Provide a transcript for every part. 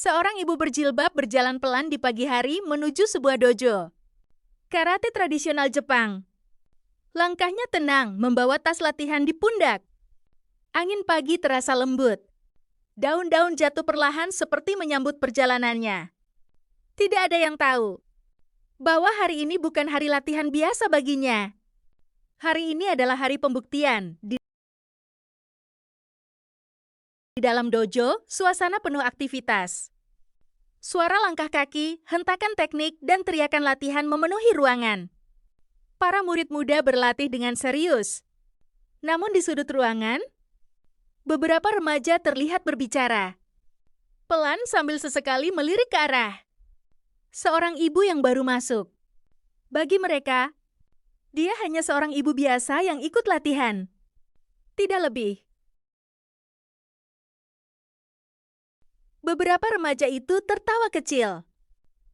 Seorang ibu berjilbab berjalan pelan di pagi hari menuju sebuah dojo. Karate tradisional Jepang. Langkahnya tenang, membawa tas latihan di pundak. Angin pagi terasa lembut. Daun-daun jatuh perlahan seperti menyambut perjalanannya. Tidak ada yang tahu bahwa hari ini bukan hari latihan biasa baginya. Hari ini adalah hari pembuktian. Di dalam dojo, suasana penuh aktivitas. Suara langkah kaki, hentakan teknik, dan teriakan latihan memenuhi ruangan. Para murid muda berlatih dengan serius. Namun di sudut ruangan, beberapa remaja terlihat berbicara. Pelan sambil sesekali melirik ke arah seorang ibu yang baru masuk. Bagi mereka, dia hanya seorang ibu biasa yang ikut latihan. Tidak lebih. Beberapa remaja itu tertawa kecil.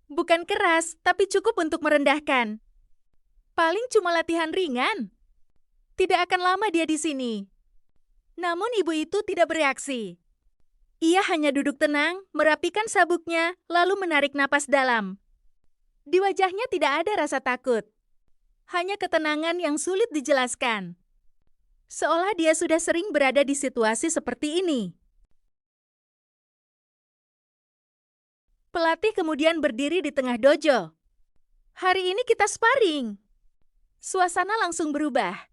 Bukan keras, tapi cukup untuk merendahkan. Paling cuma latihan ringan. Tidak akan lama dia di sini. Namun ibu itu tidak bereaksi. Ia hanya duduk tenang, merapikan sabuknya, lalu menarik napas dalam. Di wajahnya tidak ada rasa takut. Hanya ketenangan yang sulit dijelaskan. Seolah dia sudah sering berada di situasi seperti ini. Pelatih kemudian berdiri di tengah dojo. Hari ini kita sparring. Suasana langsung berubah.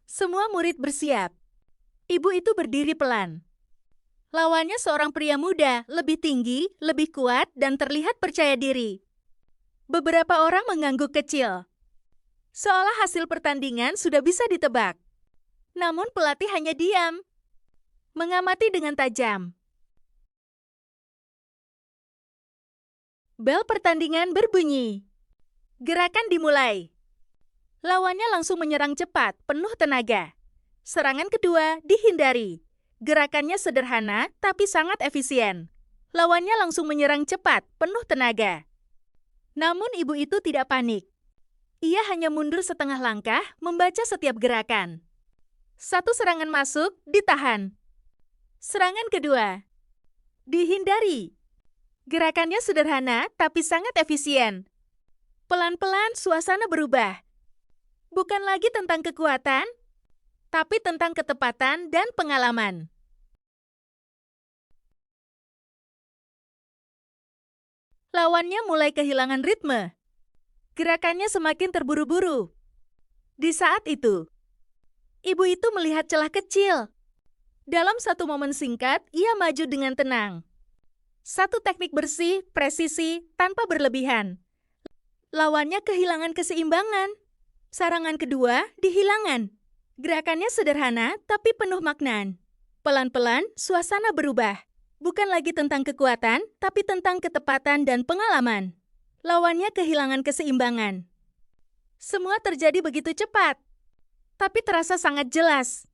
Semua murid bersiap. Ibu itu berdiri pelan. Lawannya seorang pria muda, lebih tinggi, lebih kuat, dan terlihat percaya diri. Beberapa orang mengangguk kecil. Seolah hasil pertandingan sudah bisa ditebak. Namun pelatih hanya diam. Mengamati dengan tajam. Bel pertandingan berbunyi. Gerakan dimulai. Lawannya langsung menyerang cepat, penuh tenaga. Serangan kedua dihindari. Gerakannya sederhana, tapi sangat efisien. Lawannya langsung menyerang cepat, penuh tenaga. Namun ibu itu tidak panik. Ia hanya mundur setengah langkah, membaca setiap gerakan. Satu serangan masuk, ditahan. Serangan kedua. Dihindari. Gerakannya sederhana, tapi sangat efisien. Pelan-pelan suasana berubah. Bukan lagi tentang kekuatan, tapi tentang ketepatan dan pengalaman. Lawannya mulai kehilangan ritme. Gerakannya semakin terburu-buru. Di saat itu, ibu itu melihat celah kecil. Dalam satu momen singkat, ia maju dengan tenang. Satu teknik bersih, presisi, tanpa berlebihan. Lawannya kehilangan keseimbangan. Serangan kedua, dihilangkan. Gerakannya sederhana, tapi penuh makna. Pelan-pelan, suasana berubah. Bukan lagi tentang kekuatan, tapi tentang ketepatan dan pengalaman. Lawannya kehilangan keseimbangan. Semua terjadi begitu cepat, tapi terasa sangat jelas.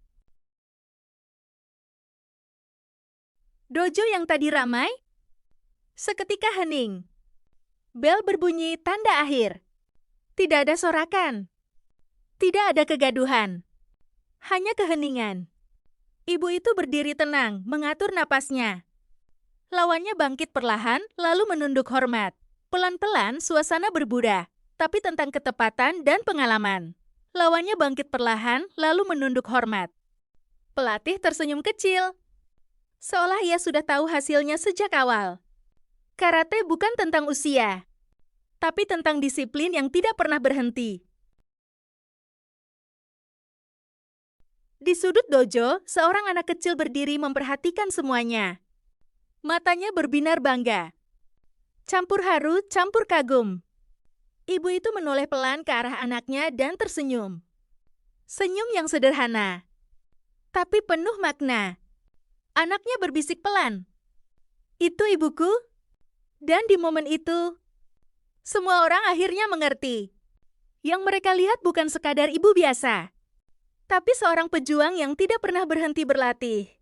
Dojo yang tadi ramai, seketika hening. Bel berbunyi tanda akhir. Tidak ada sorakan. Tidak ada kegaduhan. Hanya keheningan. Ibu itu berdiri tenang, mengatur napasnya. Lawannya bangkit perlahan, lalu menunduk hormat. Pelan-pelan suasana berubah, tapi tentang ketepatan dan pengalaman. Lawannya bangkit perlahan, lalu menunduk hormat. Pelatih tersenyum kecil. Seolah ia sudah tahu hasilnya sejak awal. Karate bukan tentang usia, tapi tentang disiplin yang tidak pernah berhenti. Di sudut dojo, seorang anak kecil berdiri memperhatikan semuanya. Matanya berbinar bangga. Campur haru, campur kagum. Ibu itu menoleh pelan ke arah anaknya dan tersenyum. Senyum yang sederhana, tapi penuh makna. Anaknya berbisik pelan. Itu ibuku? Dan di momen itu, semua orang akhirnya mengerti. Yang mereka lihat bukan sekadar ibu biasa, tapi seorang pejuang yang tidak pernah berhenti berlatih.